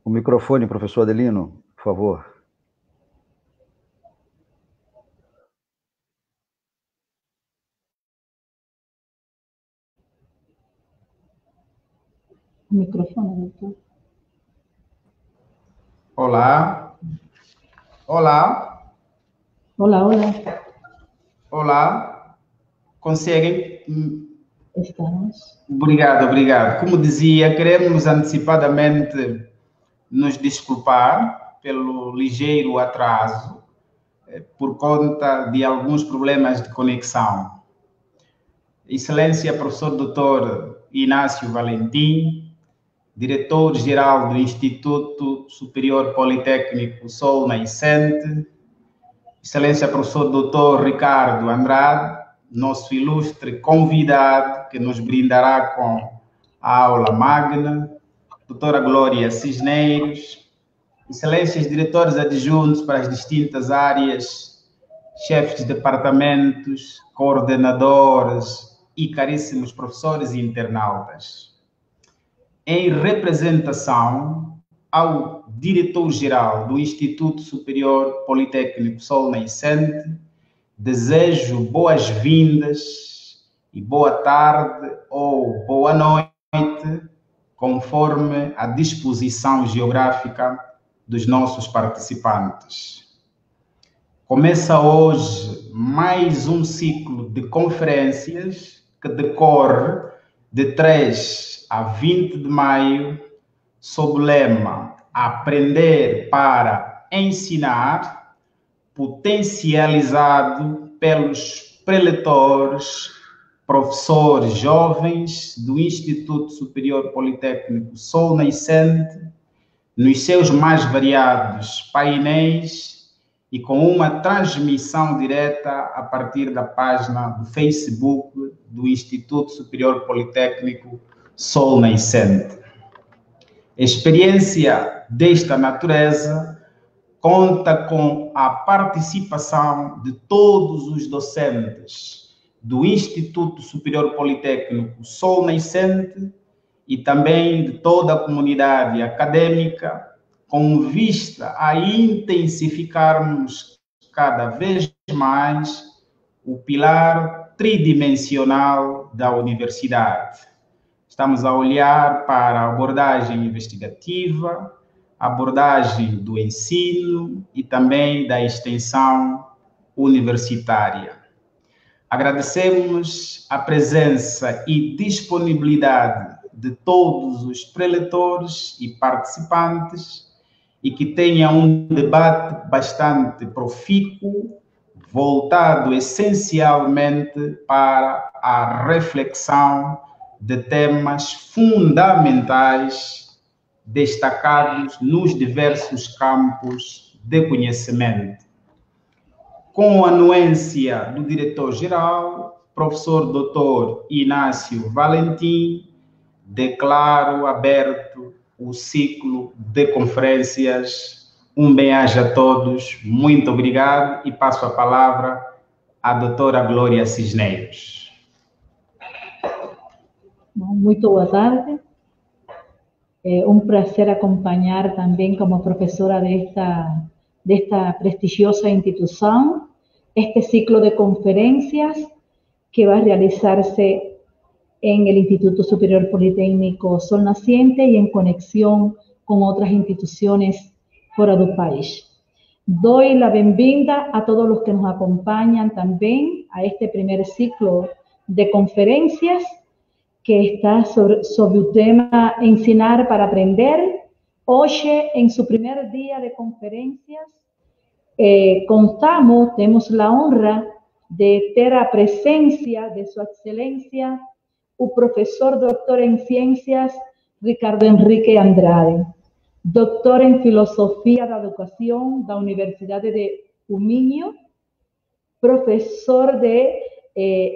O microfone, professor Adelino, por favor. O microfone, doutor. Olá. Olá. Olá, olá. Olá. Conseguem? Estamos. Obrigado, obrigado. Como dizia, queremos antecipadamente nos desculpar pelo ligeiro atraso por conta de alguns problemas de conexão. Excelência professor Dr. Inácio Valentim, diretor-geral do Instituto Superior Politécnico Sol Nascente, Excelência professor Dr. Ricardo Andrade, nosso ilustre convidado que nos brindará com a aula magna, doutora Glória Cisneiros, excelências diretores adjuntos para as distintas áreas, chefes de departamentos, coordenadores e caríssimos professores e internautas. Em representação ao diretor-geral do Instituto Superior Politécnico Sol Nascente, desejo boas-vindas e boa tarde ou boa noite, conforme a disposição geográfica dos nossos participantes. Começa hoje mais um ciclo de conferências que decorre de 3 a 20 de maio, sob o lema Aprender para Ensinar, potencializado pelos preletores, professores jovens do Instituto Superior Politécnico Sol Nascente, nos seus mais variados painéis e com uma transmissão direta a partir da página do Facebook do Instituto Superior Politécnico Sol Nascente. A experiência desta natureza conta com a participação de todos os docentes do Instituto Superior Politécnico Sol Nascente e também de toda a comunidade acadêmica, com vista a intensificarmos cada vez mais o pilar tridimensional da universidade. Estamos a olhar para a abordagem investigativa, a abordagem do ensino e também da extensão universitária. Agradecemos a presença e disponibilidade de todos os preletores e participantes e que tenha um debate bastante profícuo, voltado essencialmente para a reflexão de temas fundamentais destacados nos diversos campos de conhecimento. Com a anuência do diretor-geral, professor Dr. Inácio Valentim, declaro aberto o ciclo de conferências. Um bem-aja a todos, muito obrigado e passo a palavra à doutora Glória Cisneiros. Muito boa tarde. É um prazer acompanhar também como professora desta prestigiosa instituição este ciclo de conferências que vai realizar-se en el Instituto Superior Politécnico Sol Naciente y en conexión con otras instituciones fuera del país. Doy la bienvenida a todos los que nos acompañan también a este primer ciclo de conferencias que está sobre el tema Ensinar para Aprender. Hoy, en su primer día de conferencias, tenemos la honra de tener la presencia de su excelencia o professor doutor em Ciências, Ricardo Henrique Andrade, doutor em Filosofia da Educação da Universidade de Minho, professor de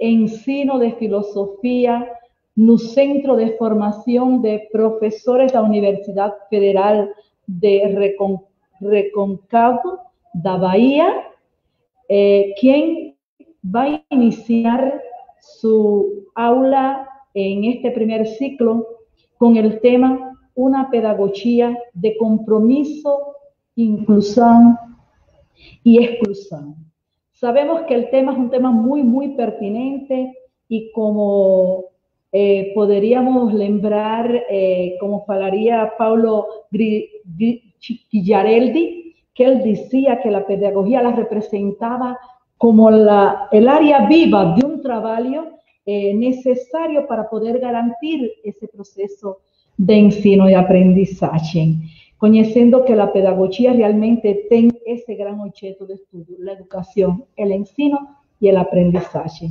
Ensino de Filosofia no Centro de Formação de Professores da Universidade Federal de Recôncavo, da Bahia, quem vai iniciar su aula en este primer ciclo con el tema una pedagogía de compromiso, inclusión y exclusión. Sabemos que el tema es un tema muy pertinente y como podríamos lembrar, como falaría Paulo Schiarelli, que él decía que la pedagogía la representaba como el área viva de un trabajo necesario para poder garantir ese proceso de ensino y aprendizaje, conociendo que la pedagogía realmente tiene ese gran objeto de estudio, la educación, el ensino y el aprendizaje.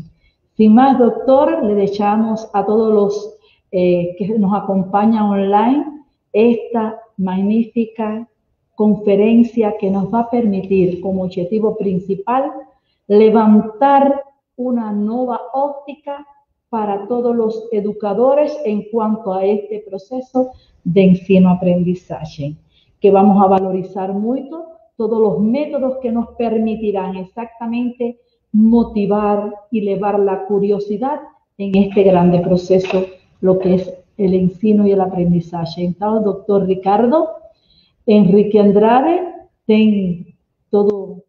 Sin más, doctor, le dejamos a todos los que nos acompañan online esta magnífica conferencia que nos va a permitir como objetivo principal levantar una nueva óptica para todos los educadores en cuanto a este proceso de ensino-aprendizaje, que vamos a valorizar mucho todos los métodos que nos permitirán exactamente motivar y elevar la curiosidad en este grande proceso, lo que es el ensino y el aprendizaje. Entonces, doctor Ricardo Enrique Andrade, ten todo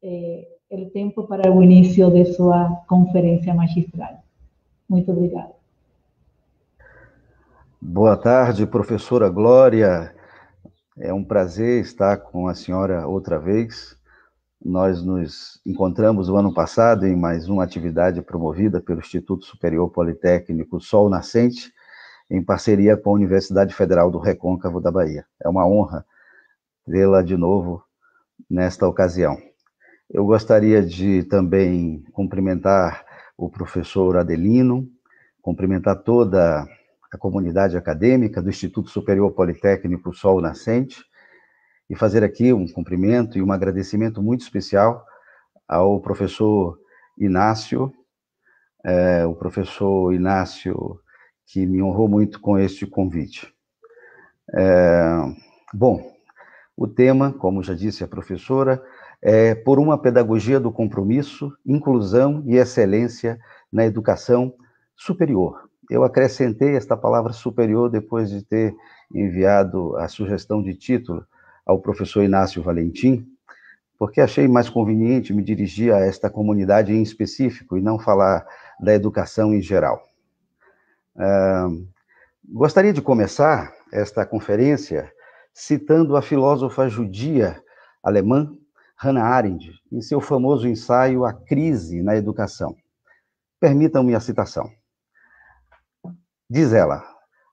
el tiempo para el inicio de su conferência magistral. Muito obrigada. Boa tarde, professora Glória. É um prazer estar com a senhora outra vez. Nós nos encontramos o ano passado em mais uma atividade promovida pelo Instituto Superior Politécnico Sol Nascente, em parceria com a Universidade Federal do Recôncavo da Bahia. É uma honra vê-la de novo nesta ocasião. Eu gostaria de também cumprimentar o professor Adelino, cumprimentar toda a comunidade acadêmica do Instituto Superior Politécnico Sol Nascente e fazer aqui um cumprimento e um agradecimento muito especial ao professor Inácio, o professor Inácio que me honrou muito com este convite. Bom, o tema, como já disse a professora, é por uma pedagogia do compromisso, inclusão e excelência na educação superior. Eu acrescentei esta palavra superior depois de ter enviado a sugestão de título ao professor Inácio Valentim, porque achei mais conveniente me dirigir a esta comunidade em específico e não falar da educação em geral. Gostaria de começar esta conferência citando a filósofa judia alemã Hannah Arendt, em seu famoso ensaio A Crise na Educação. Permitam-me a citação. Diz ela: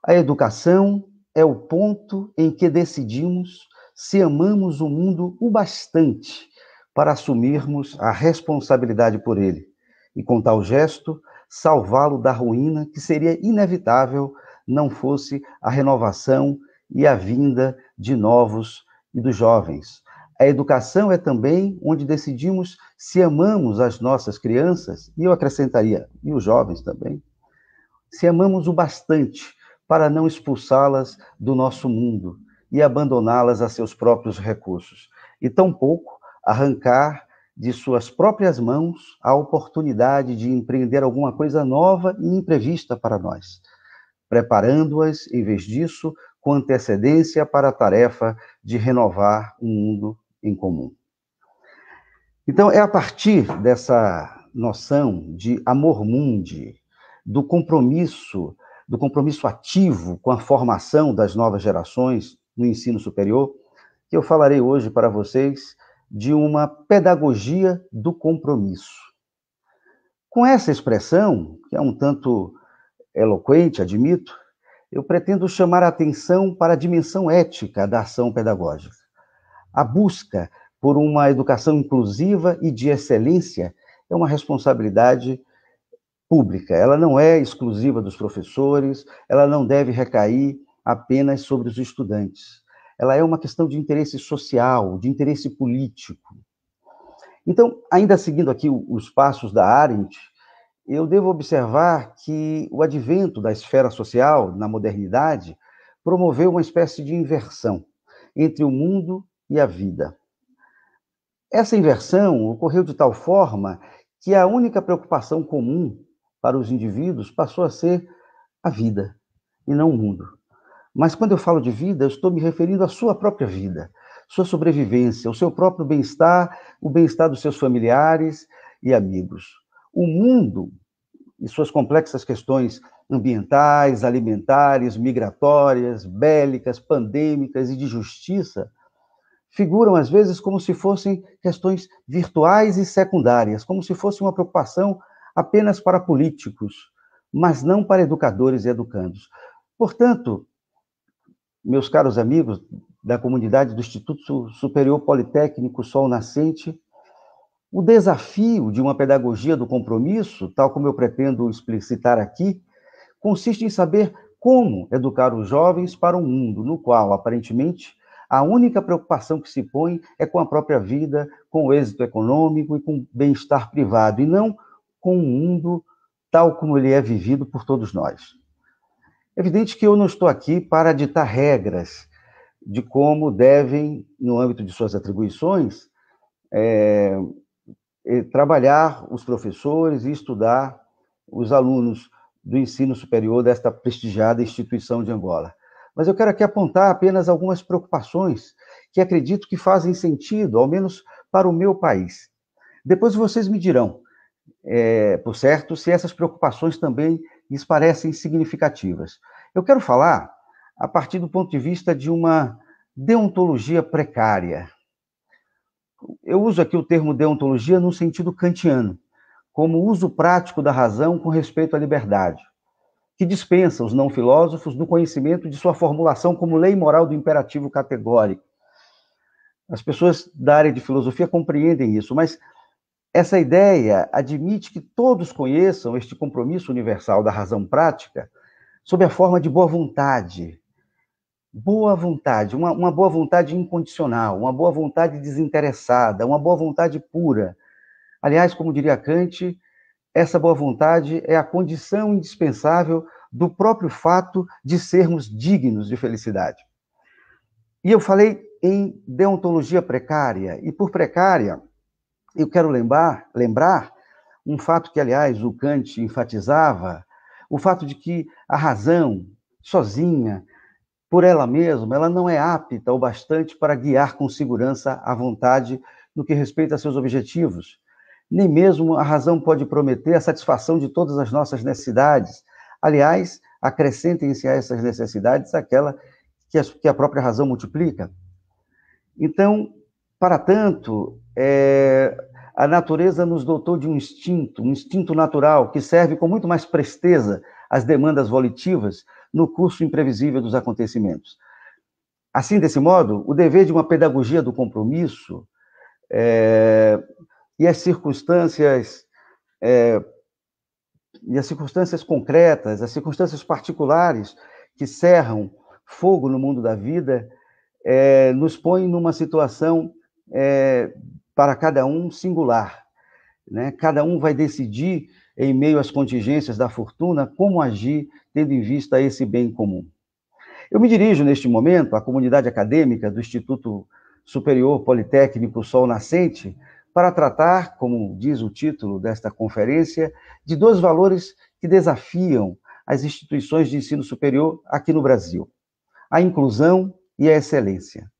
a educação é o ponto em que decidimos se amamos o mundo o bastante para assumirmos a responsabilidade por ele e, com tal gesto, salvá-lo da ruína que seria inevitável não fosse a renovação e a vinda de novos e dos jovens. A educação é também onde decidimos se amamos as nossas crianças, e eu acrescentaria, e os jovens também, se amamos o bastante para não expulsá-las do nosso mundo e abandoná-las a seus próprios recursos, e tampouco arrancar de suas próprias mãos a oportunidade de empreender alguma coisa nova e imprevista para nós, preparando-as, em vez disso, com antecedência para a tarefa de renovar o mundo em comum. Então, é a partir dessa noção de amor mundi, do compromisso ativo com a formação das novas gerações no ensino superior, que eu falarei hoje para vocês de uma pedagogia do compromisso. Com essa expressão, que é um tanto eloquente, admito, eu pretendo chamar a atenção para a dimensão ética da ação pedagógica. A busca por uma educação inclusiva e de excelência é uma responsabilidade pública. Ela não é exclusiva dos professores, ela não deve recair apenas sobre os estudantes. Ela é uma questão de interesse social, de interesse político. Então, ainda seguindo aqui os passos da Arendt, eu devo observar que o advento da esfera social na modernidade promoveu uma espécie de inversão entre o mundo e a vida. Essa inversão ocorreu de tal forma que a única preocupação comum para os indivíduos passou a ser a vida e não o mundo. Mas quando eu falo de vida, eu estou me referindo à sua própria vida, sua sobrevivência, o seu próprio bem-estar, o bem-estar dos seus familiares e amigos. O mundo e suas complexas questões ambientais, alimentares, migratórias, bélicas, pandêmicas e de justiça figuram, às vezes, como se fossem questões virtuais e secundárias, como se fosse uma preocupação apenas para políticos, mas não para educadores e educandos. Portanto, meus caros amigos da comunidade do Instituto Superior Politécnico Sol Nascente, o desafio de uma pedagogia do compromisso, tal como eu pretendo explicitar aqui, consiste em saber como educar os jovens para um mundo no qual, aparentemente, a única preocupação que se põe é com a própria vida, com o êxito econômico e com o bem-estar privado, e não com o mundo tal como ele é vivido por todos nós. É evidente que eu não estou aqui para ditar regras de como devem, no âmbito de suas atribuições, trabalhar os professores e estudar os alunos do ensino superior desta prestigiada instituição de Angola. Mas eu quero aqui apontar apenas algumas preocupações que acredito que fazem sentido, ao menos para o meu país. Depois vocês me dirão, por certo, se essas preocupações também lhes parecem significativas. Eu quero falar a partir do ponto de vista de uma deontologia precária. Eu uso aqui o termo deontologia no sentido kantiano, como uso prático da razão com respeito à liberdade, que dispensa os não-filósofos do conhecimento de sua formulação como lei moral do imperativo categórico. As pessoas da área de filosofia compreendem isso, mas essa ideia admite que todos conheçam este compromisso universal da razão prática sob a forma de boa vontade. Boa vontade, uma boa vontade incondicional, uma boa vontade desinteressada, uma boa vontade pura. Aliás, como diria Kant, essa boa vontade é a condição indispensável do próprio fato de sermos dignos de felicidade. E eu falei em deontologia precária, e por precária, eu quero lembrar um fato que, aliás, o Kant enfatizava, o fato de que a razão, sozinha, por ela mesma, ela não é apta o bastante para guiar com segurança a vontade no que respeita a seus objetivos. Nem mesmo a razão pode prometer a satisfação de todas as nossas necessidades. Aliás, acrescentem-se a essas necessidades aquela que a própria razão multiplica. Então, para tanto, a natureza nos dotou de um instinto natural, que serve com muito mais presteza às demandas volitivas no curso imprevisível dos acontecimentos. Assim, desse modo, o dever de uma pedagogia do compromisso e as circunstâncias concretas, as circunstâncias particulares que cerram fogo no mundo da vida, nos põem numa situação para cada um singular, né? Cada um vai decidir, em meio às contingências da fortuna, como agir, tendo em vista esse bem comum. Eu me dirijo, neste momento, à comunidade acadêmica do Instituto Superior Politécnico Sol Nascente, para tratar, como diz o título desta conferência, de dois valores que desafiam as instituições de ensino superior aqui no Brasil: a inclusão e a excelência.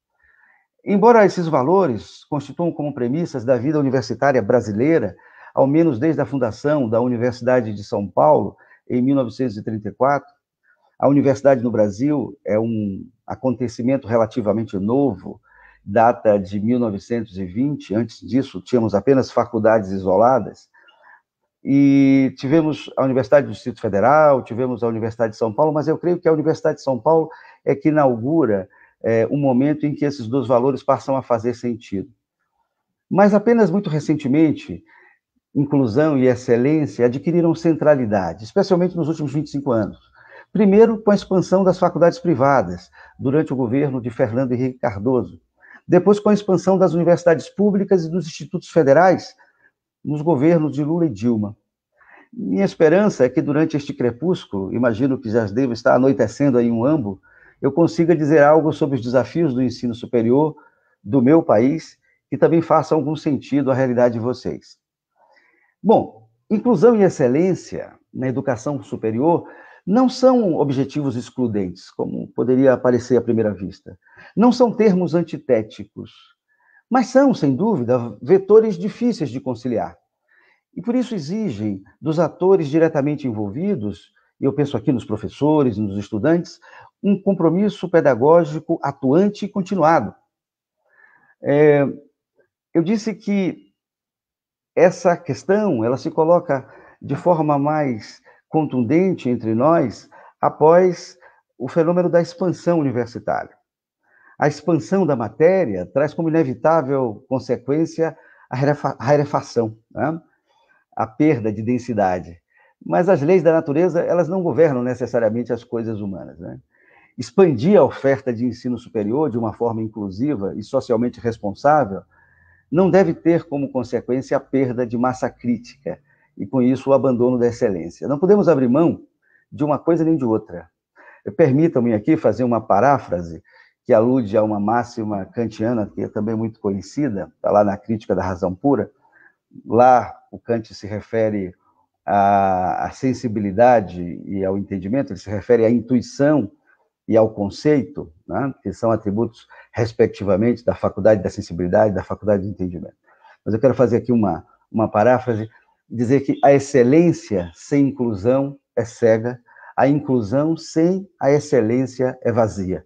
Embora esses valores constituam como premissas da vida universitária brasileira, ao menos desde a fundação da Universidade de São Paulo, em 1934, a universidade no Brasil é um acontecimento relativamente novo, data de 1920, antes disso tínhamos apenas faculdades isoladas, e tivemos a Universidade do Distrito Federal, tivemos a Universidade de São Paulo, mas eu creio que a Universidade de São Paulo é que inaugura um momento em que esses dois valores passam a fazer sentido. Mas apenas muito recentemente, inclusão e excelência adquiriram centralidade, especialmente nos últimos 25 anos. Primeiro, com a expansão das faculdades privadas, durante o governo de Fernando Henrique Cardoso. Depois, com a expansão das universidades públicas e dos institutos federais, nos governos de Lula e Dilma. Minha esperança é que, durante este crepúsculo, imagino que já devo estar anoitecendo aí um ambo, eu consiga dizer algo sobre os desafios do ensino superior do meu país, que também faça algum sentido à realidade de vocês. Bom, inclusão e excelência na educação superior não são objetivos excludentes, como poderia parecer à primeira vista. Não são termos antitéticos, mas são, sem dúvida, vetores difíceis de conciliar. E por isso exigem dos atores diretamente envolvidos, e eu penso aqui nos professores, nos estudantes, um compromisso pedagógico atuante e continuado. Eu disse que essa questão, ela se coloca de forma mais contundente entre nós após o fenômeno da expansão universitária. A expansão da matéria traz como inevitável consequência a rarefação, né? A perda de densidade. Mas as leis da natureza, elas não governam necessariamente as coisas humanas, né? Expandir a oferta de ensino superior de uma forma inclusiva e socialmente responsável não deve ter como consequência a perda de massa crítica e, com isso, o abandono da excelência. Não podemos abrir mão de uma coisa nem de outra. Permitam-me aqui fazer uma paráfrase que alude a uma máxima kantiana, que é também muito conhecida, está lá na Crítica da Razão Pura. Lá, o Kant se refere à sensibilidade e ao entendimento, ele se refere à intuição e ao conceito, né, que são atributos, respectivamente, da faculdade da sensibilidade, da faculdade do entendimento. Mas eu quero fazer aqui uma paráfrase, dizer que a excelência sem inclusão é cega, a inclusão sem a excelência é vazia.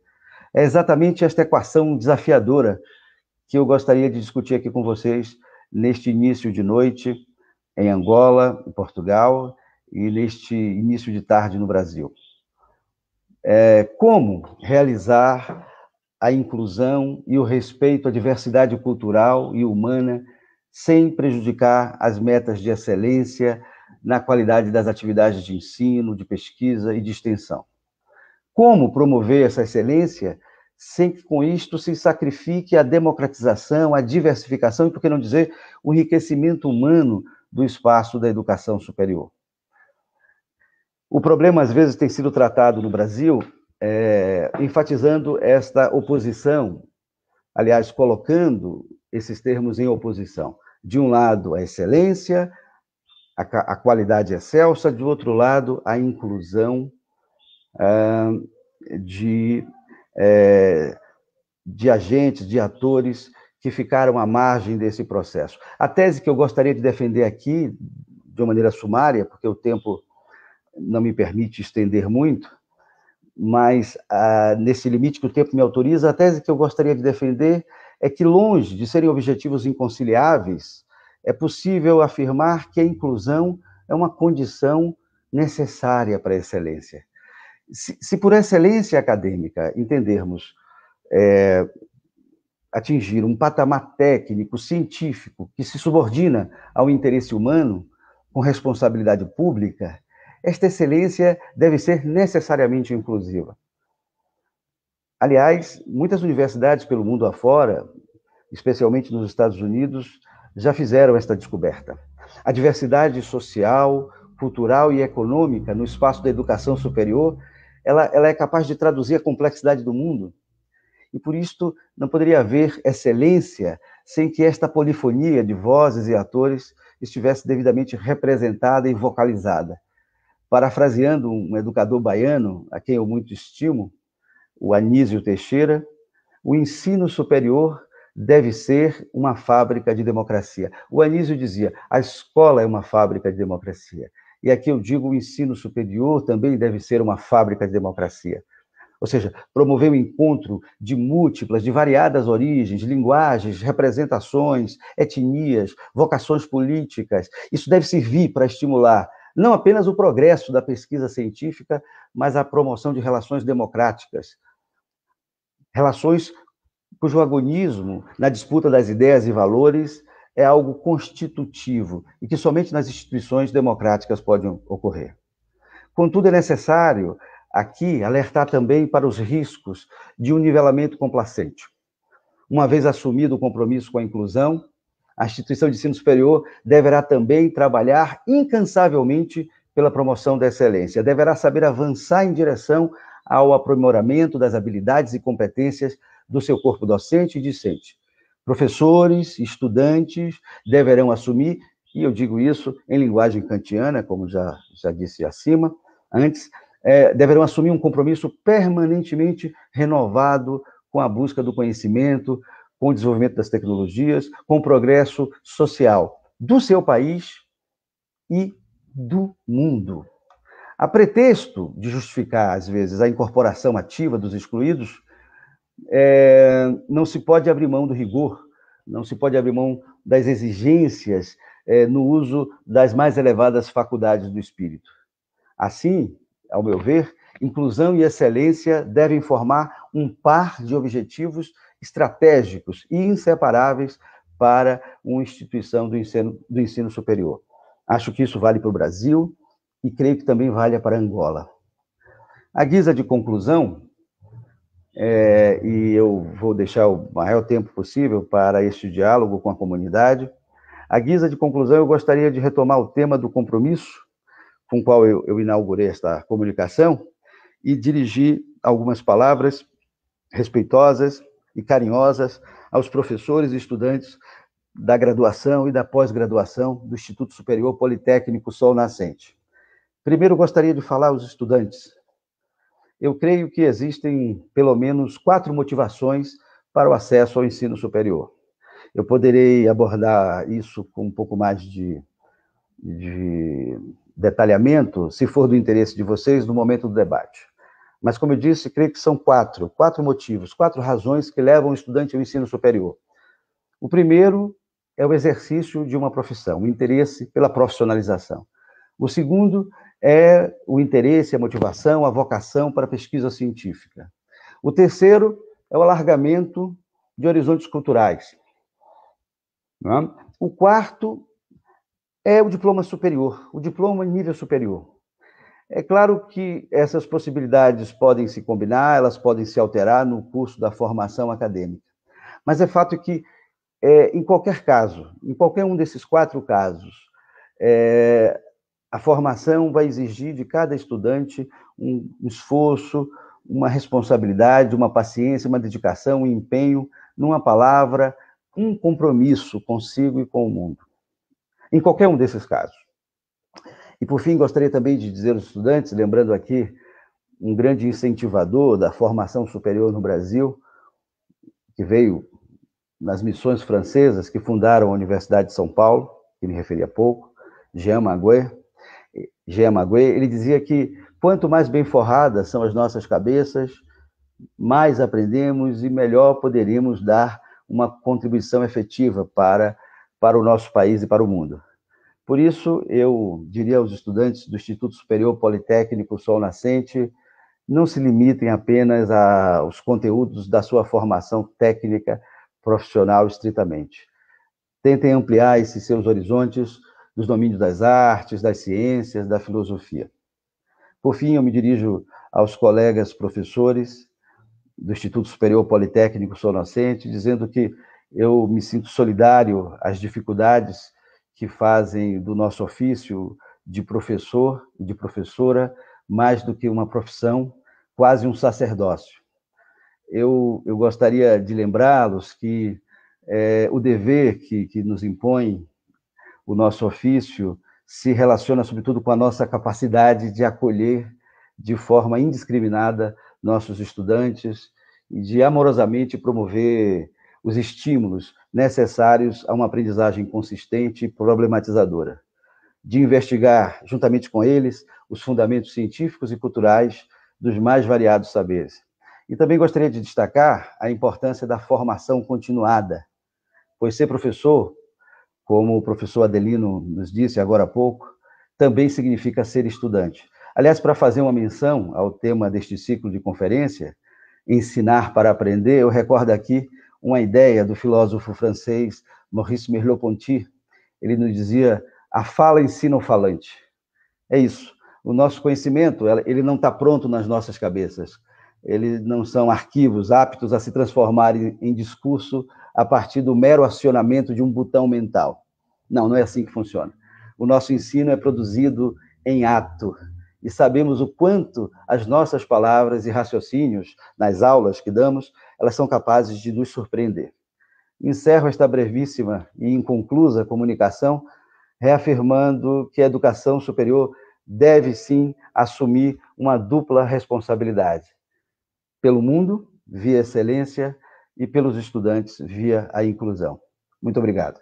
É exatamente esta equação desafiadora que eu gostaria de discutir aqui com vocês neste início de noite em Angola, em Portugal, e neste início de tarde no Brasil. Como realizar a inclusão e o respeito à diversidade cultural e humana sem prejudicar as metas de excelência na qualidade das atividades de ensino, de pesquisa e de extensão. Como promover essa excelência sem que com isto se sacrifique a democratização, a diversificação e, por que não dizer, o enriquecimento humano do espaço da educação superior. O problema, às vezes, tem sido tratado no Brasil enfatizando esta oposição, aliás, colocando esses termos em oposição. De um lado, a excelência, a qualidade excelsa, de outro lado, a inclusão de agentes, de atores que ficaram à margem desse processo. A tese que eu gostaria de defender aqui, de uma maneira sumária, porque o tempo não me permite estender muito, mas nesse limite que o tempo me autoriza, a tese que eu gostaria de defender é que, longe de serem objetivos inconciliáveis, é possível afirmar que a inclusão é uma condição necessária para a excelência. Se por excelência acadêmica entendermos atingir um patamar técnico, científico, que se subordina ao interesse humano, com responsabilidade pública, esta excelência deve ser necessariamente inclusiva. Aliás, muitas universidades pelo mundo afora, especialmente nos Estados Unidos, já fizeram esta descoberta. A diversidade social, cultural e econômica no espaço da educação superior, ela é capaz de traduzir a complexidade do mundo. E por isto não poderia haver excelência sem que esta polifonia de vozes e atores estivesse devidamente representada e vocalizada. Parafraseando um educador baiano, a quem eu muito estimo, o Anísio Teixeira, o ensino superior deve ser uma fábrica de democracia. O Anísio dizia, a escola é uma fábrica de democracia. E aqui eu digo, o ensino superior também deve ser uma fábrica de democracia. Ou seja, promover o encontro de múltiplas, de variadas origens, linguagens, representações, etnias, vocações políticas. Isso deve servir para estimular não apenas o progresso da pesquisa científica, mas a promoção de relações democráticas. Relações cujo agonismo na disputa das ideias e valores é algo constitutivo e que somente nas instituições democráticas pode ocorrer. Contudo, é necessário aqui alertar também para os riscos de um nivelamento complacente. Uma vez assumido o compromisso com a inclusão, a instituição de ensino superior deverá também trabalhar incansavelmente pela promoção da excelência, deverá saber avançar em direção ao aprimoramento das habilidades e competências do seu corpo docente e discente. Professores, estudantes deverão assumir, e eu digo isso em linguagem kantiana, como já disse acima, antes, deverão assumir um compromisso permanentemente renovado com a busca do conhecimento, com o desenvolvimento das tecnologias, com o progresso social do seu país e do mundo. A pretexto de justificar, às vezes, a incorporação ativa dos excluídos, não se pode abrir mão do rigor, não se pode abrir mão das exigências no uso das mais elevadas faculdades do espírito. Assim, ao meu ver, inclusão e excelência devem formar um par de objetivos estratégicos e inseparáveis para uma instituição do ensino superior. Acho que isso vale para o Brasil e creio que também vale para Angola. À guisa de conclusão, e eu vou deixar o maior tempo possível para este diálogo com a comunidade, à guisa de conclusão, eu gostaria de retomar o tema do compromisso com o qual eu inaugurei esta comunicação e dirigir algumas palavras respeitosas e carinhosas aos professores e estudantes da graduação e da pós-graduação do Instituto Superior Politécnico Sol Nascente. Primeiro, gostaria de falar aos estudantes. Eu creio que existem pelo menos 4 motivações para o acesso ao ensino superior. Eu poderei abordar isso com um pouco mais de detalhamento, se for do interesse de vocês, no momento do debate. Mas, como eu disse, creio que são 4 motivos, 4 razões que levam o estudante ao ensino superior. O primeiro é o exercício de uma profissão, o interesse pela profissionalização. O segundo é o interesse, a motivação, a vocação para a pesquisa científica. O terceiro é o alargamento de horizontes culturais. Não é? O quarto é o diploma superior, o diploma em nível superior. É claro que essas possibilidades podem se combinar, elas podem se alterar no curso da formação acadêmica. Mas é fato que, em qualquer caso, em qualquer um desses 4 casos, a formação vai exigir de cada estudante um esforço, uma responsabilidade, uma paciência, uma dedicação, um empenho, numa palavra, um compromisso consigo e com o mundo. Em qualquer um desses casos. E, por fim, gostaria também de dizer aos estudantes, lembrando aqui um grande incentivador da formação superior no Brasil, que veio nas missões francesas que fundaram a Universidade de São Paulo, que me referi há pouco, Jean Maguet, ele dizia que quanto mais bem forradas são as nossas cabeças, mais aprendemos e melhor poderíamos dar uma contribuição efetiva para o nosso país e para o mundo. Por isso, eu diria aos estudantes do Instituto Superior Politécnico Sol Nascente, não se limitem apenas aos conteúdos da sua formação técnica profissional estritamente. Tentem ampliar esses seus horizontes dos domínios das artes, das ciências, da filosofia. Por fim, eu me dirijo aos colegas professores do Instituto Superior Politécnico Sol Nascente, dizendo que eu me sinto solidário às dificuldades que fazem do nosso ofício de professor e de professora mais do que uma profissão, quase um sacerdócio. Eu gostaria de lembrá-los que o dever que nos impõe o nosso ofício se relaciona, sobretudo, com a nossa capacidade de acolher de forma indiscriminada nossos estudantes e de amorosamente promover os estímulos necessários a uma aprendizagem consistente e problematizadora, de investigar, juntamente com eles, os fundamentos científicos e culturais dos mais variados saberes. E também gostaria de destacar a importância da formação continuada, pois ser professor, como o professor Adelino nos disse agora há pouco, também significa ser estudante. Aliás, para fazer uma menção ao tema deste ciclo de conferência, ensinar para aprender, eu recordo aqui uma ideia do filósofo francês Maurice Merleau-Ponty. Ele nos dizia: a fala ensina o falante. É isso. O nosso conhecimento, ele não está pronto nas nossas cabeças. Eles não são arquivos aptos a se transformarem em discurso a partir do mero acionamento de um botão mental. Não é assim que funciona. O nosso ensino é produzido em ato. E sabemos o quanto as nossas palavras e raciocínios, nas aulas que damos, elas são capazes de nos surpreender. Encerro esta brevíssima e inconclusa comunicação, reafirmando que a educação superior deve, sim, assumir uma dupla responsabilidade. Pelo mundo, via excelência, e pelos estudantes, via a inclusão. Muito obrigado.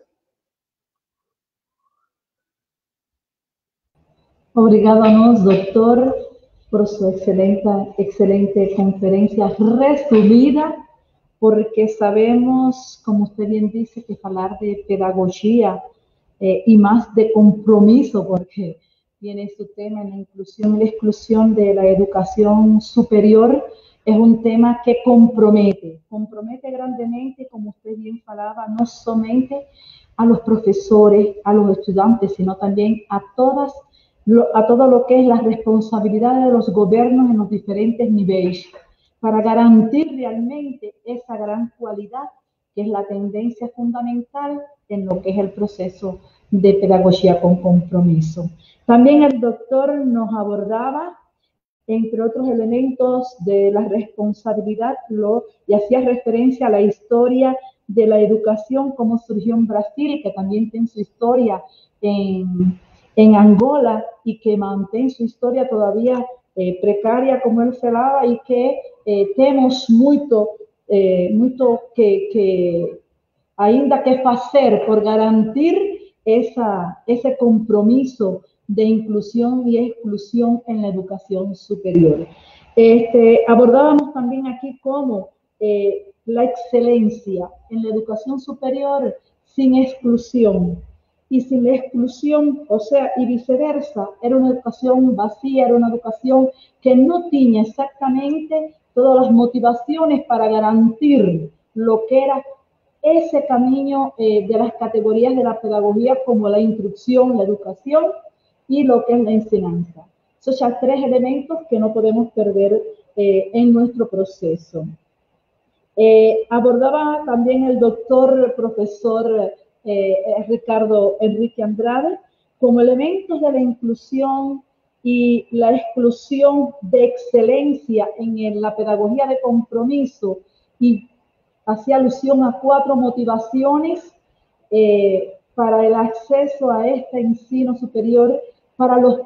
Obrigado a nós, doutor, por sua excelente conferência resumida, porque sabemos, como usted bien dice, que falar de pedagogía y más de compromiso, porque tiene su tema en la inclusión y la exclusión de la educación superior, es un tema que compromete grandemente, como usted bien falaba, no solamente a los profesores, a los estudiantes, sino también a todo lo que es la responsabilidad de los gobiernos en los diferentes niveles, para garantir realmente esa gran cualidad que es la tendencia fundamental en lo que es el proceso de pedagogía con compromiso. También el doctor nos abordaba, entre otros elementos de la responsabilidad, y hacía referencia a la historia de la educación, cómo surgió en Brasil, que también tiene su historia en Angola y que mantiene su historia todavía precaria, como él falaba, y que temos muito que ainda que fazer por garantir ese compromiso de inclusión y exclusión en la educación superior. Abordábamos también aquí cómo la excelencia en la educación superior sin exclusión y sin la exclusión, o sea, y viceversa, era una educación vacía, era una educación que no tenía exactamente todas las motivaciones para garantir lo que era ese camino de las categorías de la pedagogía, como la instrucción, la educación y lo que es la enseñanza. Son ya tres elementos que no podemos perder en nuestro proceso. Abordaba también el doctor profesor Ricardo Enrique Andrade como elementos de la inclusión y la exclusión de excelencia en la pedagogía de compromiso, y hacía alusión a 4 motivaciones para el acceso a este ensino superior para los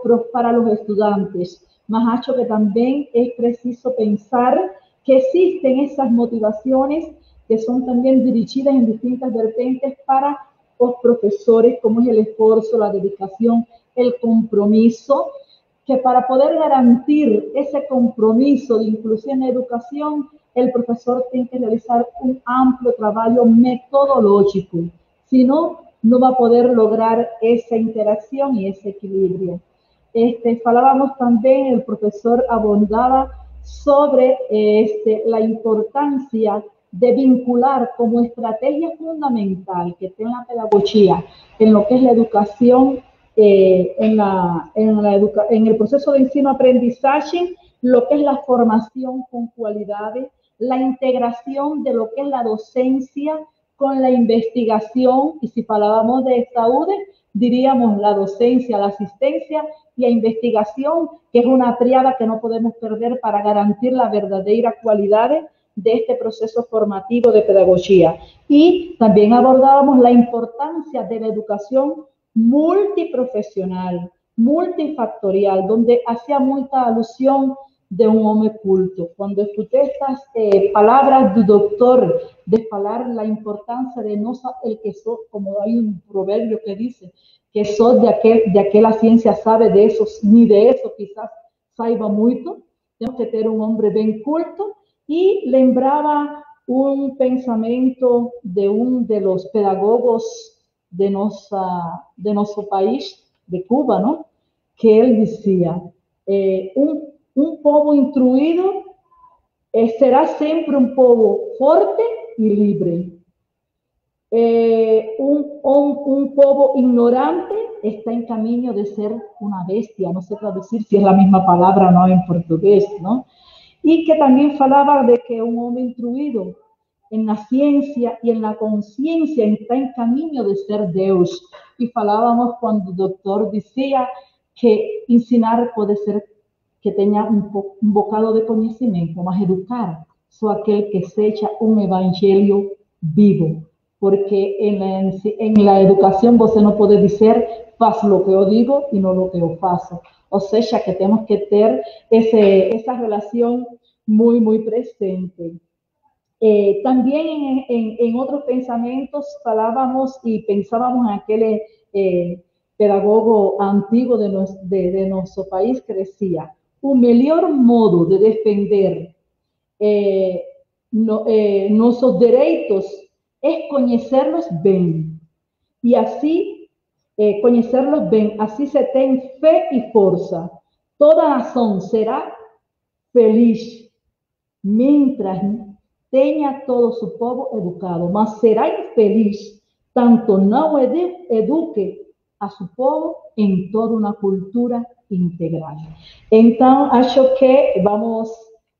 estudiantes. Más hecho que también es preciso pensar que existen esas motivaciones que son también dirigidas en distintas vertientes para los profesores, como es el esfuerzo, la dedicación, el compromiso, que para poder garantir ese compromiso de inclusión en educación, el profesor tiene que realizar un amplio trabajo metodológico. Si no, no va a poder lograr esa interacción y ese equilibrio. Falábamos también, el profesor abundaba sobre la importancia de vincular como estrategia fundamental que tiene la pedagogía en lo que es la educación, en el proceso de ensino-aprendizaje, lo que es la formación con cualidades, la integración de lo que es la docencia con la investigación, y si hablábamos de salud, diríamos la docencia, la asistencia y la investigación, que es una triada que no podemos perder para garantir la verdadera cualidad de este proceso formativo de pedagogía. Y también abordábamos la importancia de la educación multiprofesional, multifactorial, donde hacía mucha alusión de un hombre culto. Cuando escuché estas palabras del doctor, de hablar la importancia de no saber el que soy, como hay un proverbio que dice, que soy de aquella ciencia sabe de eso, ni de eso quizás saiba mucho, tenemos que tener un hombre bien culto, y lembraba un pensamiento de uno de los pedagogos de nuestro país, de Cuba, ¿no? Que él decía, un pueblo instruido será siempre un pueblo fuerte y libre. Un pueblo ignorante está en camino de ser una bestia. No sé traducir si es la misma palabra o no en portugués, ¿no? Y que también falaba de que un hombre instruido en la ciencia y en la conciencia está en camino de ser Dios. Y falábamos cuando el doctor decía que ensinar puede ser que tenga un bocado de conocimiento, mas educar só aquel que seja un evangelio vivo, porque en la educación você não pode dizer faço lo que eu digo e não lo que eu faço. Ou seja, que temos que ter essa relação muy presente. También en otros pensamientos falábamos y pensábamos en aquel pedagogo antiguo de nuestro país que decía, o melhor modo de defender nuestros derechos es conocerlos bien. Y así, conocerlos bien, así se tiene fe y fuerza. Toda nación será feliz mientras tenha todo su povo educado, mas será infeliz tanto não eduque a su povo em toda uma cultura integral. Então, acho que vamos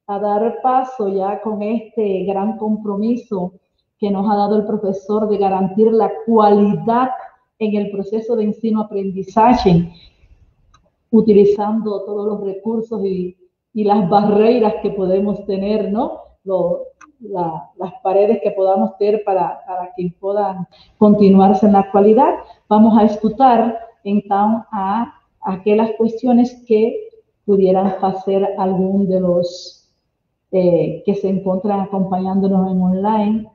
a dar paso ya con este gran compromiso que nos ha dado el profesor de garantir la cualidad en el proceso de ensino-aprendizaje, utilizando todos los recursos y las barreras que podemos tener, ¿no? Las paredes que podamos tener para que puedan continuarse en la actualidad. Vamos a escuchar entonces a aquellas cuestiones que pudieran hacer algún de los que se encuentran acompañándonos en online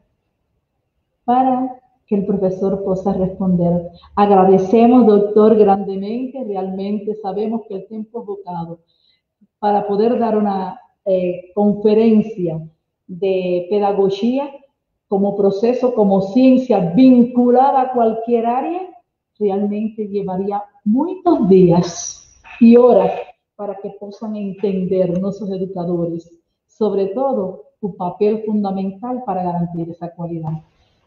para que el profesor pueda responder. Agradecemos, doctor, grandemente, realmente sabemos que el tiempo es agotado. Para poder dar una conferencia de pedagogía como proceso, como ciencia vinculada a cualquier área, realmente llevaría muchos días y horas para que puedan entender nuestros educadores, sobre todo su papel fundamental para garantir esa cualidad.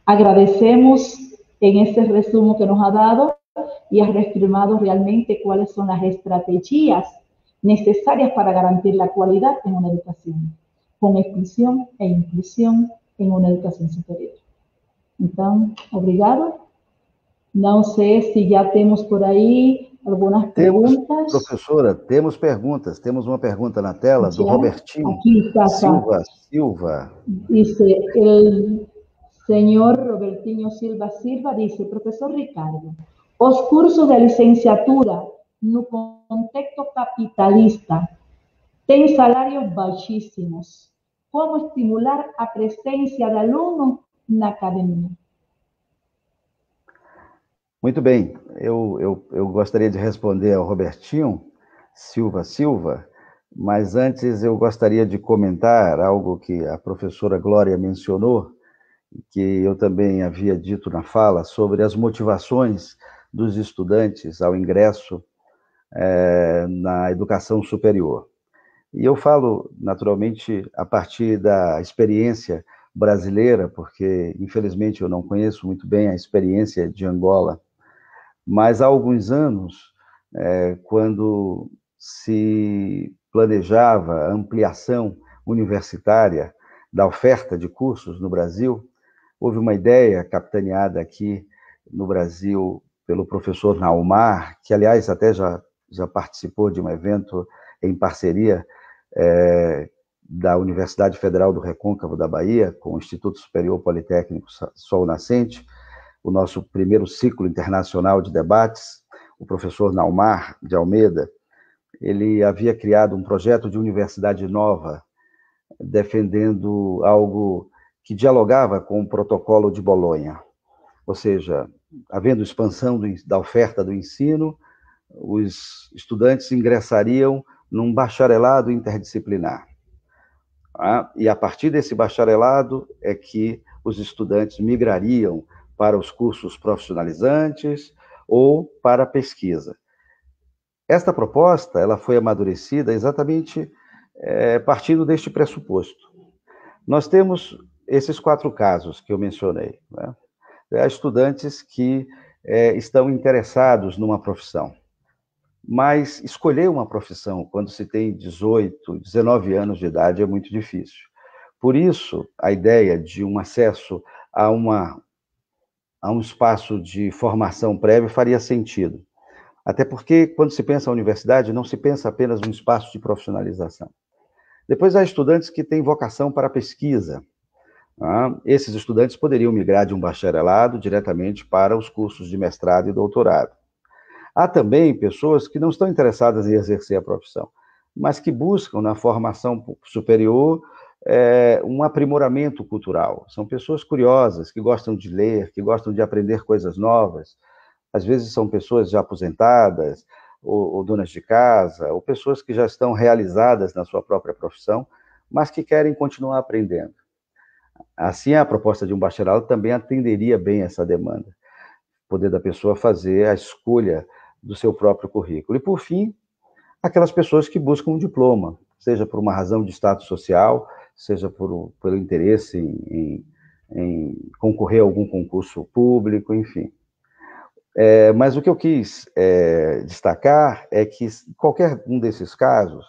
Agradecemos en este resumen que nos ha dado y ha reafirmado realmente cuáles son las estrategias necesarias para garantir la cualidad en una educación, con exclusión e inclusión en una educación superior. Entonces, obrigado. Não sei se já temos por aí algumas perguntas. Professora, temos perguntas. Temos uma pergunta na tela do Robertinho aqui está, Silva. Dice, el señor Robertinho Silva dice, profesor Ricardo, os cursos de licenciatura no contexto capitalista têm salários baixíssimos. Como estimular a presença de alunos na academia? Muito bem, eu gostaria de responder ao Robertinho Silva, mas antes eu gostaria de comentar algo que a professora Glória mencionou, que eu também havia dito na fala, sobre as motivações dos estudantes ao ingresso na educação superior. E eu falo, naturalmente, a partir da experiência brasileira, porque, infelizmente, eu não conheço muito bem a experiência de Angola, mas há alguns anos, quando se planejava a ampliação universitária da oferta de cursos no Brasil, houve uma ideia capitaneada aqui no Brasil pelo professor Naumar, que, aliás, até já participou de um evento em parceria da Universidade Federal do Recôncavo da Bahia, com o Instituto Superior Politécnico Sol Nascente, o nosso primeiro ciclo internacional de debates. O professor Naumar de Almeida, ele havia criado um projeto de universidade nova, defendendo algo que dialogava com o protocolo de Bolonha, ou seja, havendo expansão da oferta do ensino, os estudantes ingressariam num bacharelado interdisciplinar. E a partir desse bacharelado é que os estudantes migrariam para os cursos profissionalizantes ou para a pesquisa. Esta proposta ela foi amadurecida exatamente partindo deste pressuposto. Nós temos esses 4 casos que eu mencionei, né? Há estudantes que estão interessados numa profissão, mas escolher uma profissão quando se tem 18, 19 anos de idade é muito difícil. Por isso, a ideia de um acesso a um espaço de formação prévia faria sentido. Até porque, quando se pensa a universidade, não se pensa apenas num espaço de profissionalização. Depois, há estudantes que têm vocação para a pesquisa, Esses estudantes poderiam migrar de um bacharelado diretamente para os cursos de mestrado e doutorado. Há também pessoas que não estão interessadas em exercer a profissão, mas que buscam na formação superior um aprimoramento cultural. São pessoas curiosas, que gostam de ler, que gostam de aprender coisas novas. Às vezes são pessoas já aposentadas, ou donas de casa, ou pessoas que já estão realizadas na sua própria profissão, mas que querem continuar aprendendo. Assim, a proposta de um bacharelado também atenderia bem essa demanda, poder da pessoa fazer a escolha do seu próprio currículo. E, por fim, aquelas pessoas que buscam um diploma, seja por uma razão de status social, seja pelo interesse em concorrer a algum concurso público, enfim. Mas o que eu quis destacar é que, em qualquer um desses casos,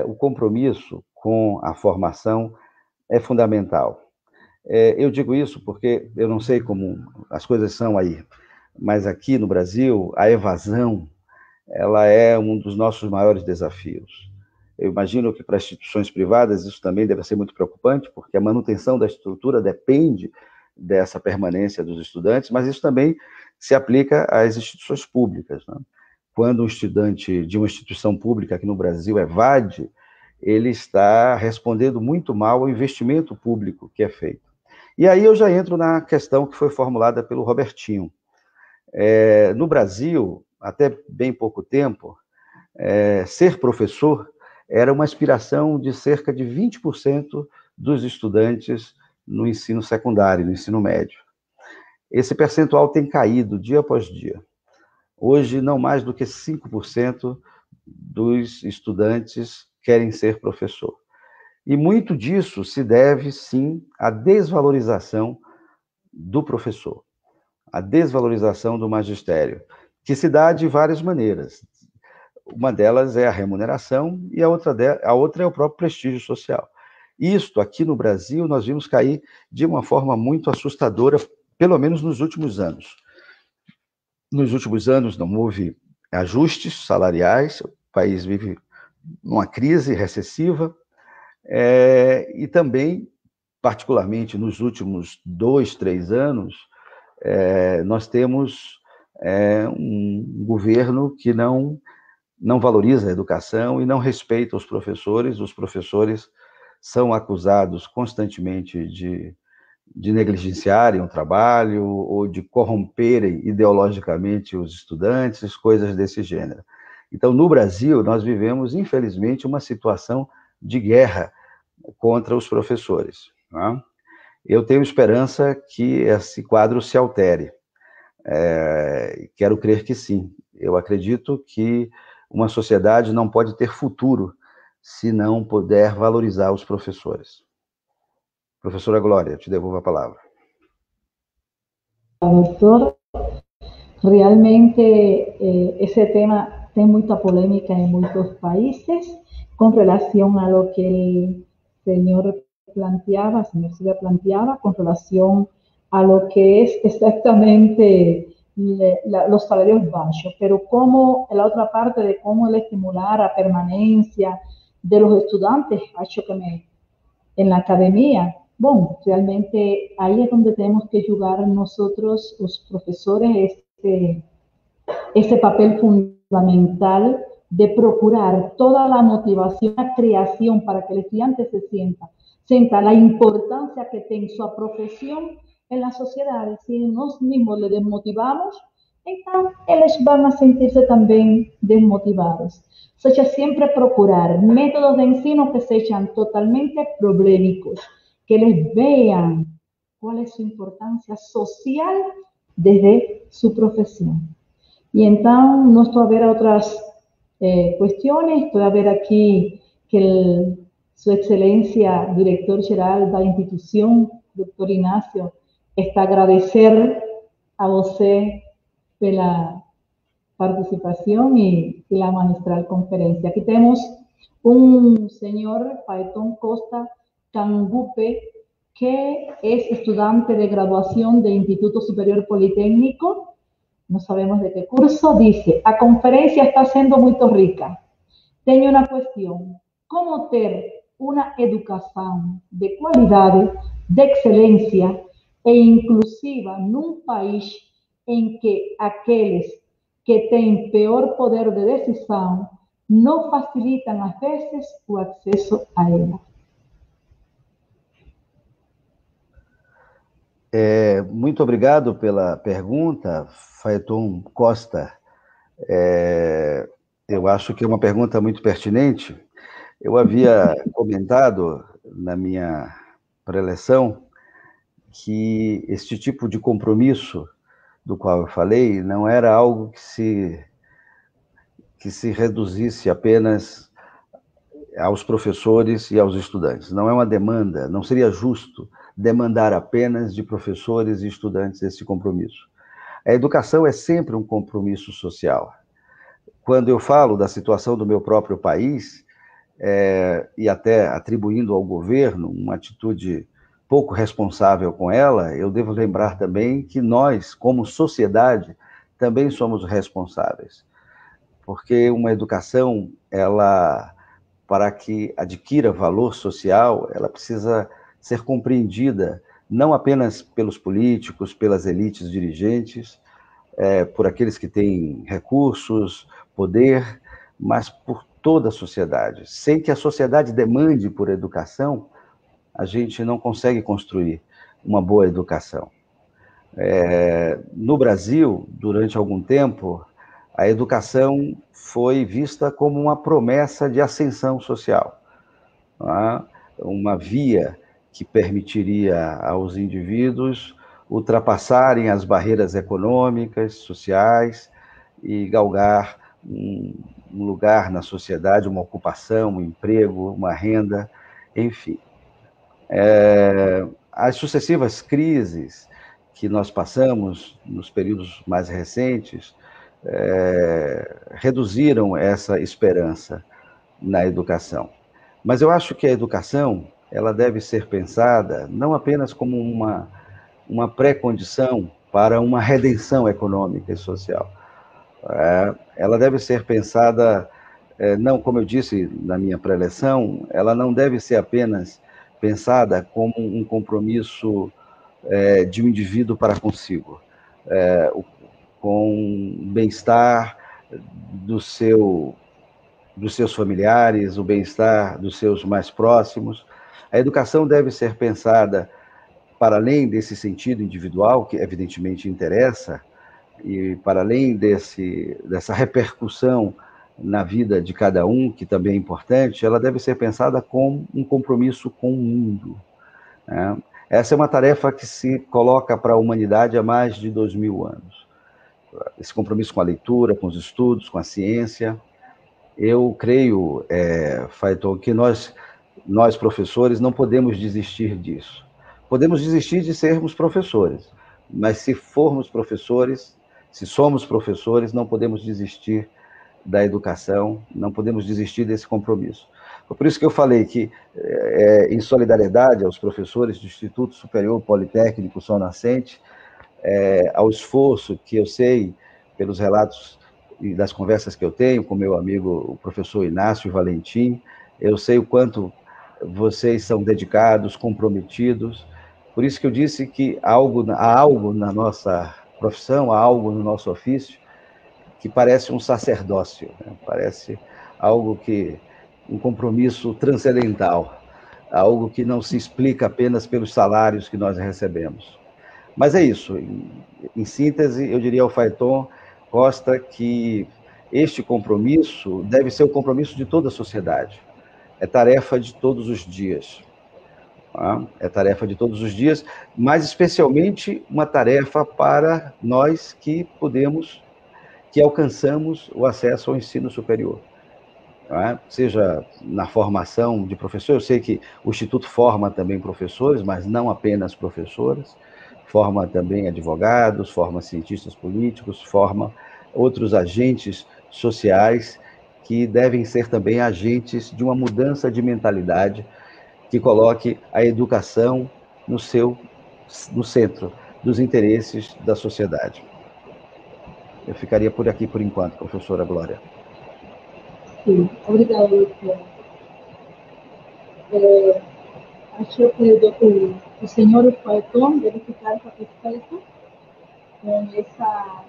o compromisso com a formação é fundamental. Eu digo isso porque eu não sei como as coisas são aí, mas aqui no Brasil, a evasão, ela é um dos nossos maiores desafios. Eu imagino que para instituições privadas isso também deve ser muito preocupante, porque a manutenção da estrutura depende dessa permanência dos estudantes, mas isso também se aplica às instituições públicas, né? Quando um estudante de uma instituição pública aqui no Brasil evade, ele está respondendo muito mal ao investimento público que é feito. E aí eu já entro na questão que foi formulada pelo Robertinho. No Brasil, até bem pouco tempo, ser professor era uma aspiração de cerca de 20% dos estudantes no ensino secundário, no ensino médio. Esse percentual tem caído dia após dia. Hoje, não mais do que 5% dos estudantes querem ser professor. E muito disso se deve, sim, à desvalorização do professor, à desvalorização do magistério, que se dá de várias maneiras. Uma delas é a remuneração e a outra é o próprio prestígio social. Isto, aqui no Brasil, nós vimos cair de uma forma muito assustadora, pelo menos nos últimos anos. Nos últimos anos não houve ajustes salariais, o país vive numa crise recessiva, e também, particularmente nos últimos 2, 3 anos, nós temos um governo que não valoriza a educação e não respeita os professores são acusados constantemente de negligenciarem o trabalho ou de corromperem ideologicamente os estudantes, coisas desse gênero. Então, no Brasil, nós vivemos, infelizmente, uma situação de guerra contra os professores. Né? Eu tenho esperança que esse quadro se altere. Quero crer que sim. Eu acredito que uma sociedade não pode ter futuro se não puder valorizar os professores. Professora Glória, te devolvo a palavra. Doctor, realmente ese tema tem muita polêmica em muitos países com relação a lo que el señor Silvia planteaba, con relación a lo que es exactamente los salarios bajos, pero como la otra parte de cómo el estimular a permanencia de los estudiantes ha hecho que en la academia, bueno, realmente ahí es donde tenemos que jugar nosotros, los profesores, ese papel fundamental de procurar toda la motivación, la creación para que el estudiante sienta la importancia que tiene su profesión en la sociedad. Si nosotros mismos le desmotivamos, entonces ellos van a sentirse también desmotivados. O sea, siempre procurar métodos de ensino que sean totalmente problemáticos, que les vean cuál es su importancia social desde su profesión. Y entonces, no estoy a ver otras cuestiones, estoy a ver aquí que su excelencia, director general de la institución, doctor Ignacio, está a agradecer a usted por la participación y la magistral conferencia. Aquí tenemos un señor, Paetón Costa Cangupe, que es estudiante de graduación de Instituto Superior Politécnico, no sabemos de qué curso, dice: a conferencia está siendo muy rica. Tengo una cuestión: ¿cómo tener una educación de calidad de excelência e inclusiva num país em que aqueles que têm pior poder de decisão não facilitam, às vezes, o acesso a ela. Muito obrigado pela pergunta, Faeton Costa. Eu acho que é uma pergunta muito pertinente. Eu havia comentado na minha preleção que este tipo de compromisso do qual eu falei não era algo que se reduzisse apenas aos professores e aos estudantes. Não é uma demanda, não seria justo demandar apenas de professores e estudantes esse compromisso. A educação é sempre um compromisso social. Quando eu falo da situação do meu próprio país, e até atribuindo ao governo uma atitude pouco responsável com ela, eu devo lembrar também que nós, como sociedade, também somos responsáveis. Porque uma educação, para que adquira valor social, ela precisa ser compreendida não apenas pelos políticos, pelas elites dirigentes, por aqueles que têm recursos, poder, mas por toda a sociedade. Sem que a sociedade demande por educação, a gente não consegue construir uma boa educação. No Brasil, durante algum tempo, a educação foi vista como uma promessa de ascensão social, uma via que permitiria aos indivíduos ultrapassarem as barreiras econômicas, sociais e galgar um lugar na sociedade, uma ocupação, um emprego, uma renda, enfim. As sucessivas crises que nós passamos nos períodos mais recentes reduziram essa esperança na educação. Mas eu acho que a educação ela deve ser pensada não apenas como uma pré-condição para uma redenção econômica e social. Ela deve ser pensada, não, como eu disse na minha preleção, ela não deve ser apenas pensada como um compromisso de um indivíduo para consigo, com o bem-estar dos seus familiares, o bem-estar dos seus mais próximos. A educação deve ser pensada para além desse sentido individual, que evidentemente interessa, e para além dessa repercussão na vida de cada um, que também é importante, ela deve ser pensada como um compromisso com o mundo. Essa é uma tarefa que se coloca para a humanidade há mais de 2000 anos. Esse compromisso com a leitura, com os estudos, com a ciência. Eu creio, Faeton, que nós professores não podemos desistir disso. Podemos desistir de sermos professores, mas se formos professores, se somos professores, não podemos desistir da educação, não podemos desistir desse compromisso. Foi por isso que eu falei que, em solidariedade aos professores do Instituto Superior Politécnico Sol Nascente, ao esforço que eu sei, pelos relatos e das conversas que eu tenho com meu amigo, o professor Inácio Valentim, eu sei o quanto vocês são dedicados, comprometidos. Por isso que eu disse que há algo na nossa profissão, há algo no nosso ofício, que parece um sacerdócio, parece um compromisso transcendental, algo que não se explica apenas pelos salários que nós recebemos. Mas é isso, em síntese, eu diria ao Faeton Costa que este compromisso deve ser o compromisso de toda a sociedade, é tarefa de todos os dias. É tarefa de todos os dias, mas especialmente uma tarefa para nós que alcançamos o acesso ao ensino superior. Seja na formação de professores, eu sei que o Instituto forma também professores, mas não apenas professores, forma também advogados, forma cientistas políticos, forma outros agentes sociais que devem ser também agentes de uma mudança de mentalidade que coloque a educação no centro dos interesses da sociedade. Eu ficaria por aqui por enquanto, professora Glória. Sim, obrigada, doutor. acho que o senhor Falcón deve ficar satisfeito com essa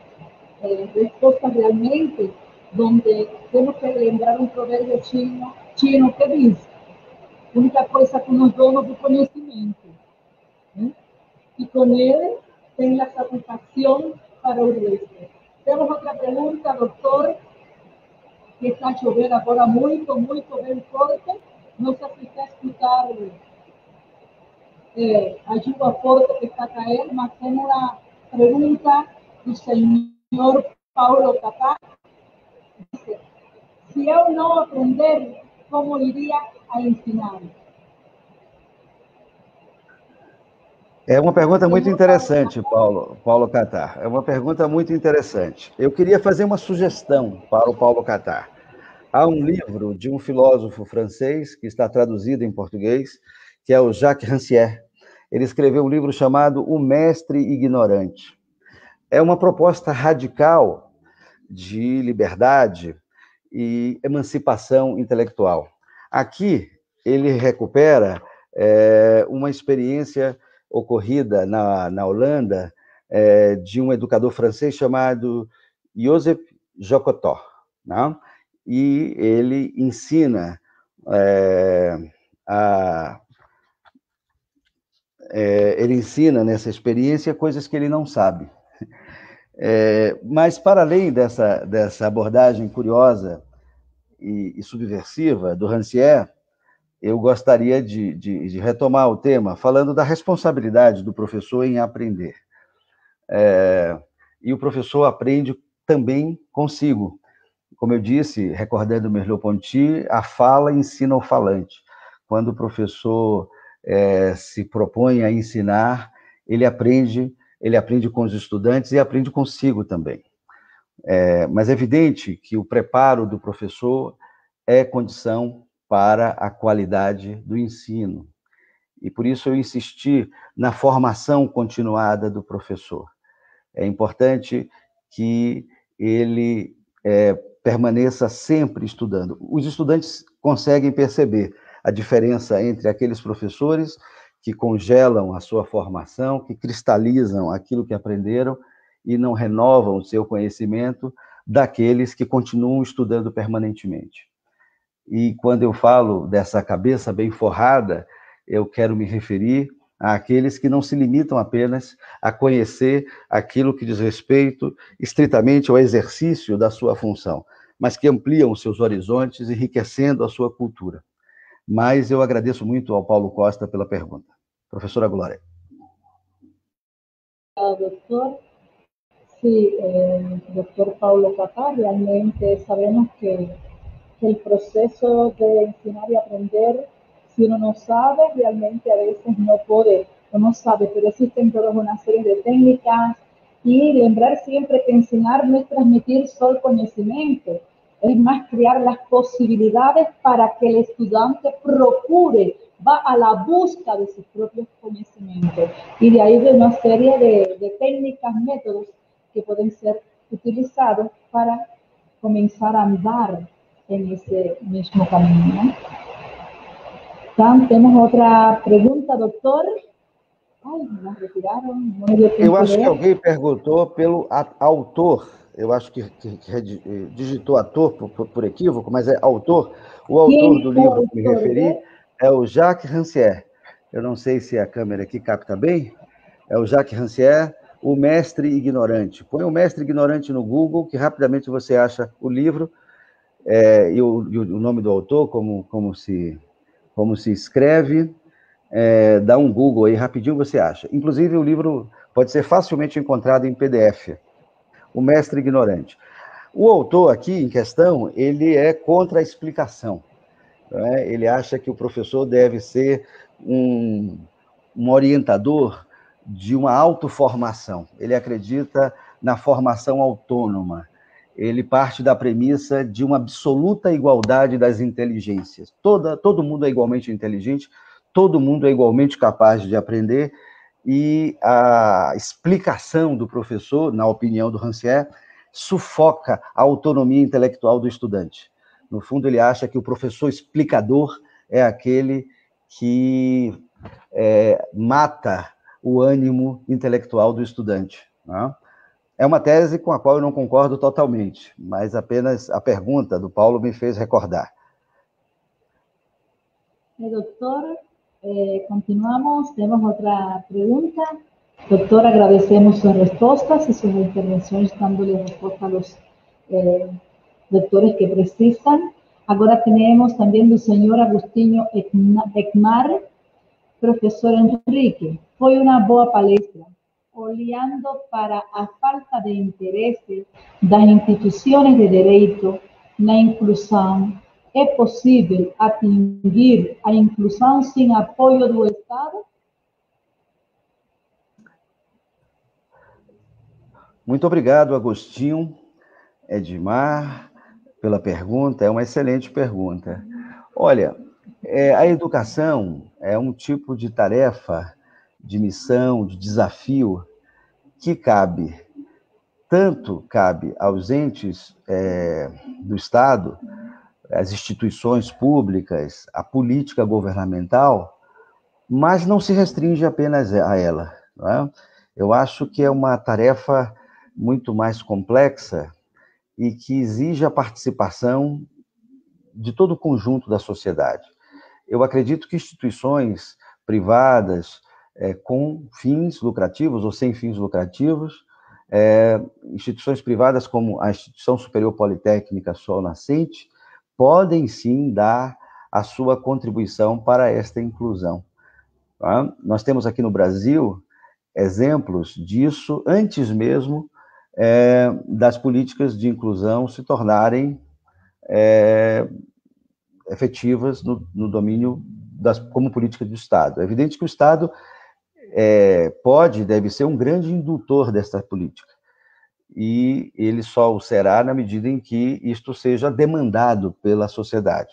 resposta realmente, donde temos que lembrar um provérbio chino que diz: a única coisa que nos dona do conhecimento. Né? E com ele tem a satisfação para o resto. Temos outra pergunta, doutor, que está chovendo agora muito bem forte. Não sei se está escutando a chuva forte que está a cair, mas temos uma pergunta do senhor Paulo Catá. Dice: se eu não aprender, como iria a ensinar? É uma pergunta muito interessante, Paulo Catar. É uma pergunta muito interessante. Eu queria fazer uma sugestão para o Paulo Catar. Há um livro de um filósofo francês, que está traduzido em português, que é o Jacques Rancière. Ele escreveu um livro chamado O Mestre Ignorante. É uma proposta radical de liberdade e emancipação intelectual. Aqui, ele recupera uma experiência ocorrida na Holanda de um educador francês chamado Joseph Jocotot, não? E ele ensina ele ensina nessa experiência coisas que ele não sabe. Mas, para além dessa abordagem curiosa e subversiva do Rancière, eu gostaria de retomar o tema falando da responsabilidade do professor em aprender. E o professor aprende também consigo. Como eu disse, recordando Merleau-Ponty, a fala ensina o falante. Quando o professor se propõe a ensinar, ele aprende com os estudantes e aprende consigo também. Mas é evidente que o preparo do professor é condição para a qualidade do ensino. E por isso eu insisti na formação continuada do professor. É importante que ele permaneça sempre estudando. Os estudantes conseguem perceber a diferença entre aqueles professores que congelam a sua formação, que cristalizam aquilo que aprenderam e não renovam o seu conhecimento, daqueles que continuam estudando permanentemente. E quando eu falo dessa cabeça bem forrada, eu quero me referir àqueles que não se limitam apenas a conhecer aquilo que diz respeito estritamente ao exercício da sua função, mas que ampliam os seus horizontes, enriquecendo a sua cultura. Mas eu agradeço muito ao Paulo Costa pela pergunta. Professora Glória. Doctor, sí, doctor Paulo Catá, realmente sabemos que el proceso de enseñar y aprender, si uno no sabe, realmente a veces no puede, o no sabe, pero existen toda una serie de técnicas y lembrar siempre que enseñar no es transmitir solo conocimiento, es más crear las posibilidades para que el estudiante procure, va a la busca de sus propios conocimientos y de ahí de una serie de técnicas, métodos que pueden ser utilizados para comenzar a andar en ese mismo camino. Então, temos outra pergunta, doutor. Ai, me retiraram. Eu acho que alguém perguntou pelo autor. Eu acho que digitou ator por equívoco, mas é autor. O autor do livro que me referi é o Jacques Rancière. Eu não sei se a câmera aqui capta bem. É o Jacques Rancière, O Mestre Ignorante. Põe o Mestre Ignorante no Google, que rapidamente você acha o livro. E o nome do autor, como se escreve, dá um Google aí, rapidinho você acha. Inclusive, o livro pode ser facilmente encontrado em PDF. O Mestre Ignorante. O autor aqui, em questão, ele é contra a explicação. Né? Ele acha que o professor deve ser um orientador de uma autoformação. Ele acredita na formação autônoma. Ele parte da premissa de uma absoluta igualdade das inteligências. Todo mundo é igualmente inteligente, todo mundo é igualmente capaz de aprender, e a explicação do professor, na opinião do Rancière, sufoca a autonomia intelectual do estudante. No fundo, ele acha que o professor explicador é aquele que mata o ânimo intelectual do estudante. Né? É uma tese com a qual eu não concordo totalmente, mas apenas a pergunta do Paulo me fez recordar. Doctor, continuamos, temos outra pergunta. Doctor, agradecemos sus respuestas y sus intervenciones dándole respuesta a los doctores que precisan. Ahora tenemos también del señor Agustinho Ekmar. Professor Henrique, foi uma boa palestra. Olhando para a falta de interesse das instituições de direito na inclusão, é possível atingir a inclusão sem apoio do Estado? Muito obrigado, Agostinho, Edmar, pela pergunta. É uma excelente pergunta. Olha, a educação é um tipo de tarefa, de missão, de desafio que cabe aos entes do Estado, às instituições públicas, à política governamental, mas não se restringe apenas a ela. Não é? Eu acho que é uma tarefa muito mais complexa e que exige a participação de todo o conjunto da sociedade. Eu acredito que instituições privadas com fins lucrativos ou sem fins lucrativos, instituições privadas como a Instituição Superior Politécnica Sol Nascente, podem sim dar a sua contribuição para esta inclusão. Tá? Nós temos aqui no Brasil exemplos disso antes mesmo das políticas de inclusão se tornarem efetivas no domínio como política do Estado. É evidente que o Estado pode e deve ser um grande indutor dessa política, e ele só o será na medida em que isto seja demandado pela sociedade.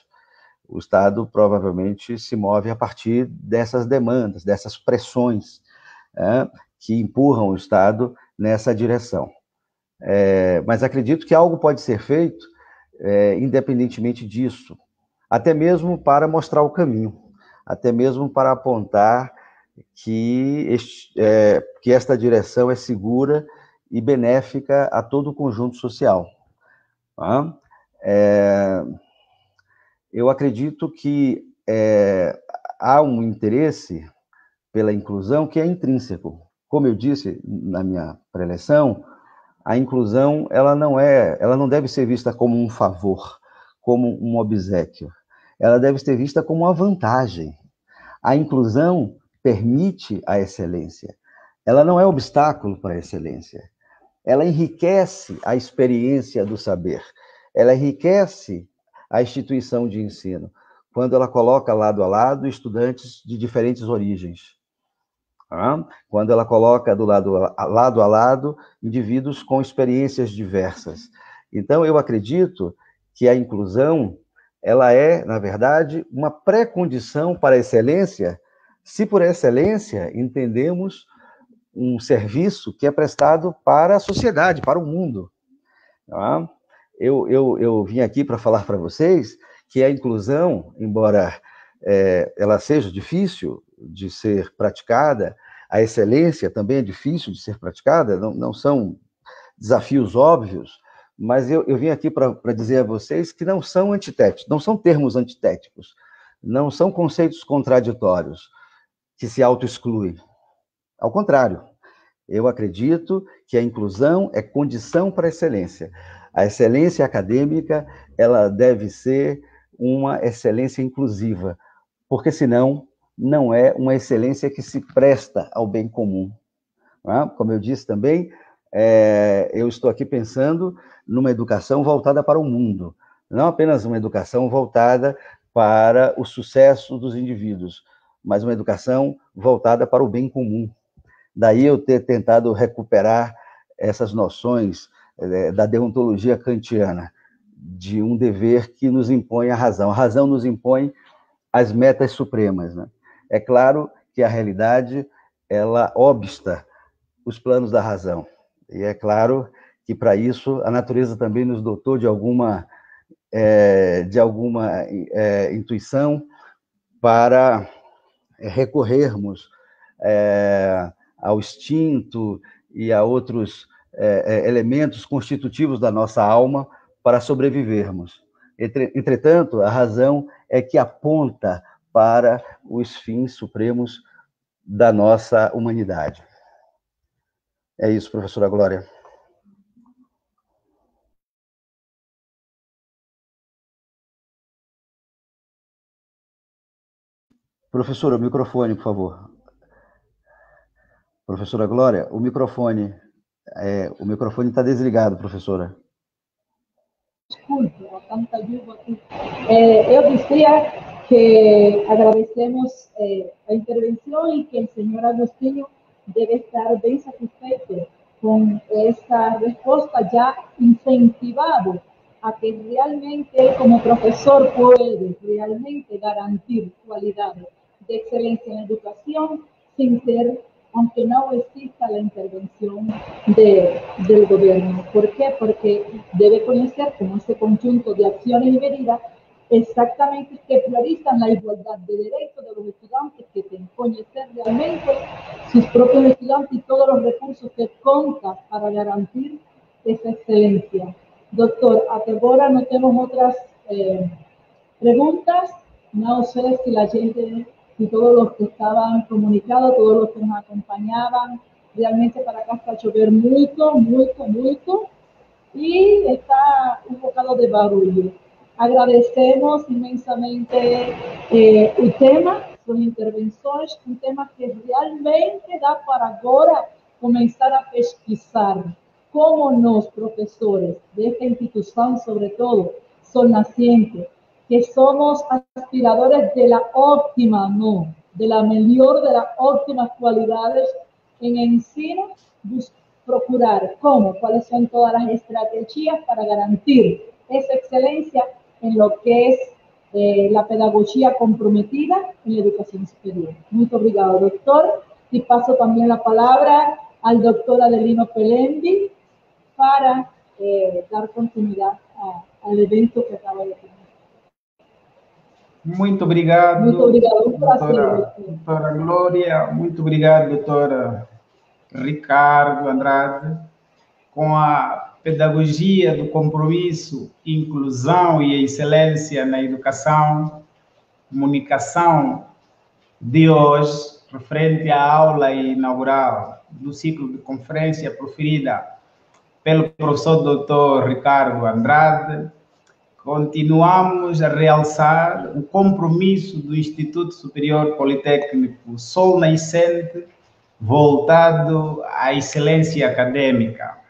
O Estado provavelmente se move a partir dessas demandas, dessas pressões que empurram o Estado nessa direção. Mas acredito que algo pode ser feito independentemente disso, até mesmo para mostrar o caminho, até mesmo para apontar que esta direção é segura e benéfica a todo o conjunto social. Tá? Eu acredito que há um interesse pela inclusão que é intrínseco. Como eu disse na minha preleção, a inclusão ela não deve ser vista como um favor, como um obséquio. Ela deve ser vista como uma vantagem. A inclusão permite a excelência. Ela não é obstáculo para a excelência. Ela enriquece a experiência do saber. Ela enriquece a instituição de ensino, quando ela coloca lado a lado estudantes de diferentes origens. Quando ela coloca lado a lado indivíduos com experiências diversas. Então, eu acredito que a inclusão ela é, na verdade, uma pré-condição para a excelência, se por excelência entendemos um serviço que é prestado para a sociedade, para o mundo. Eu vim aqui para falar para vocês que a inclusão, embora ela seja difícil de ser praticada, a excelência também é difícil de ser praticada, não são desafios óbvios, mas eu vim aqui para dizer a vocês que não são antitéticos, não são termos antitéticos, não são conceitos contraditórios que se auto-excluem. Ao contrário, eu acredito que a inclusão é condição para a excelência. A excelência acadêmica, ela deve ser uma excelência inclusiva, porque senão não é uma excelência que se presta ao bem comum. Como eu disse também, eu estou aqui pensando numa educação voltada para o mundo, não apenas uma educação voltada para o sucesso dos indivíduos, mas uma educação voltada para o bem comum. Daí eu ter tentado recuperar essas noções da deontologia kantiana, de um dever que nos impõe a razão. A razão nos impõe as metas supremas. Né? É claro que a realidade, ela obsta os planos da razão. E é claro que, para isso, a natureza também nos dotou de alguma intuição para recorrermos ao instinto e a outros elementos constitutivos da nossa alma para sobrevivermos. Entretanto, a razão é que aponta para os fins supremos da nossa humanidade. É isso, professora Glória. Professora, o microfone, por favor. Professora Glória, o microfone está desligado, professora. Desculpe, tanta lluvia aqui. Eu dizia que agradecemos a intervenção e que o senhor Agostinho deve estar bem satisfeito com essa resposta, já incentivado a que realmente ele, como professor, pode realmente garantir qualidade de excelência na educação sem ter, aunque no exista la intervención del gobierno. ¿Por qué? Porque debe conocer como ese conjunto de acciones y medidas exactamente que priorizan la igualdad de derechos de los estudiantes, que tienen que conocer realmente sus propios estudiantes y todos los recursos que cuentan para garantir esa excelencia. Doctor, hasta ahora no tenemos otras preguntas. No sé si la gente, si todos los que estaban comunicados, todos los que nos acompañaban, realmente para acá está llover mucho, y está un bocado de barulho. Agradecemos inmensamente o tema, suas intervenções, um tema que realmente dá para agora começar a pesquisar como nós, professores desta instituição, sobretudo, Sol Naciente, que somos aspiradores de la óptima, no, de la mejor, de las óptimas cualidades en ensino, procurar cómo, cuáles son todas las estrategias para garantir esa excelencia en lo que es la pedagogía comprometida en la educación superior. Muy obrigado, doctor. Y paso también la palabra al doctor Adelino Pelembi para dar continuidad al evento que acaba de tener. Muito obrigado, doutora Glória. Muito obrigado, doutora Ricardo Andrade. Com a pedagogia do compromisso, inclusão e excelência na educação, comunicação de hoje, referente à aula inaugural do ciclo de conferência proferida pelo professor doutor Ricardo Andrade, continuamos a realçar o compromisso do Instituto Superior Politécnico Sol Nascente voltado à excelência acadêmica.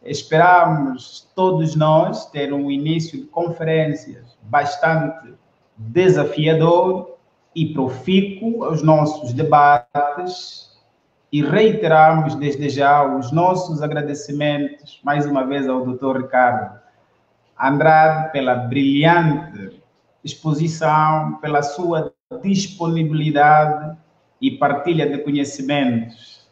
Esperamos todos nós ter um início de conferências bastante desafiador e profícuo aos nossos debates e reiteramos desde já os nossos agradecimentos mais uma vez ao Dr. Ricardo Andrade pela brilhante exposição, pela sua disponibilidade e partilha de conhecimentos.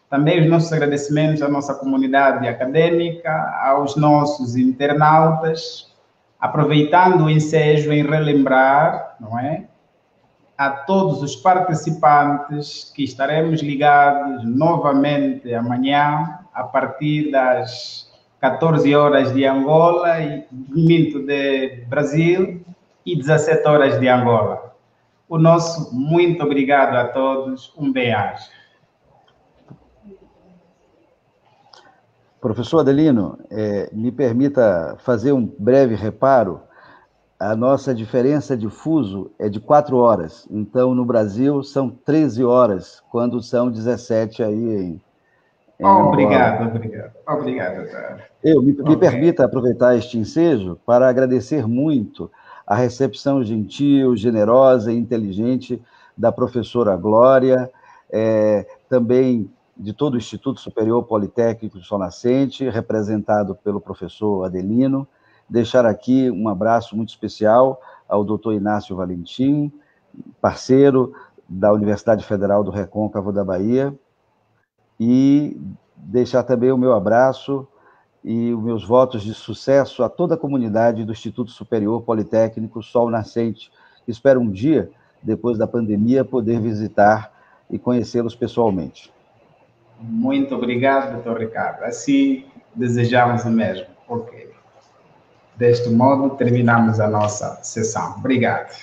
Também os nossos agradecimentos à nossa comunidade acadêmica, aos nossos internautas, aproveitando o ensejo em relembrar, não é? A todos os participantes que estaremos ligados novamente amanhã, a partir das 14 horas de Angola, e de Brasil, e 17 horas de Angola. O nosso muito obrigado a todos, um bem-aja. Professor Adelino, me permita fazer um breve reparo. A nossa diferença de fuso é de 4 horas, então no Brasil são 13 horas, quando são 17 aí em Obrigado, doutor. Me permita aproveitar este ensejo para agradecer muito a recepção gentil, generosa e inteligente da professora Glória, também de todo o Instituto Superior Politécnico de Sol Nascente, representado pelo professor Adelino. Deixar aqui um abraço muito especial ao doutor Inácio Valentim, parceiro da Universidade Federal do Recôncavo da Bahia, e deixar também o meu abraço e os meus votos de sucesso a toda a comunidade do Instituto Superior Politécnico Sol Nascente. Espero um dia depois da pandemia, poder visitar e conhecê-los pessoalmente. Muito obrigado, doutor Ricardo. Assim desejamos o mesmo. Ok. Deste modo, terminamos a nossa sessão. Obrigado.